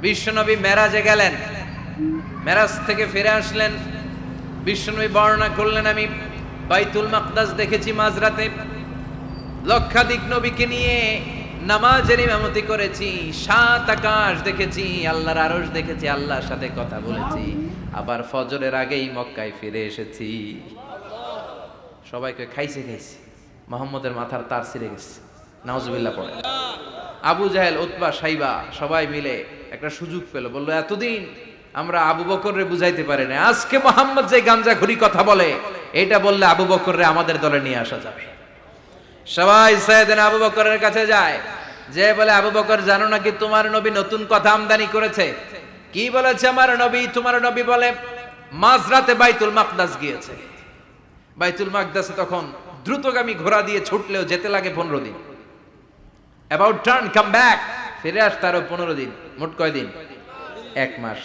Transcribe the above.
বিশ্বনবী মেরাজে গেলেন, মেরাজ থেকে ফিরে আসলেন। বিশ্বনবী বর্ণনা করলেন, আমি বাইতুল মাকদাস দেখেছি মাঝরাতে, লক্ষাধিক নবীকে নিয়ে নামাজের ইমামতি করেছি, 7 আকাশ দেখেছি, আল্লাহর আরশ দেখেছি, আল্লাহর সাথে কথা বলেছি, আবার ফজরের আগেই মক্কায় ফিরে এসেছি। সবাইকে খাইছে খাইছে, মুহাম্মদের মাথার তার ছিঁড়ে গেছে, নাউজুবিল্লাহ পড়ে। আবু জাহেল, উতবা, সাইবা সবাই মিলে একটা সুযোগ পেল, বলল এতদিন আমরা আবু বকররে বুঝাইতে পারি না, আজকে মুহাম্মদ যে গাঞ্জাখুরি কথা বলে এটা বললে আবু বকররে আমাদের দলে নিয়ে আসা যাবে। সবাই সাইয়েদনা আবু বকরের কাছে যায়, যে বলে আবু বকর জানো নাকি তোমার নবী নতুন কথা আমদানি করেছে? কি বলেছে আমার নবী? তোমার নবী বলে মাঝরাতে বাইতুল মাকদাস গিয়েছে। বাইতুল মাকদাসে তখন দ্রুতগামী ঘোড়া দিয়ে ছুটলেও যেতে লাগে 15 দিন। অ্যাবাউট টার্ন কাম ব্যাক, ফিরে আসতে আরো 15 দিন, মোট কয় দিন? 1 মাস।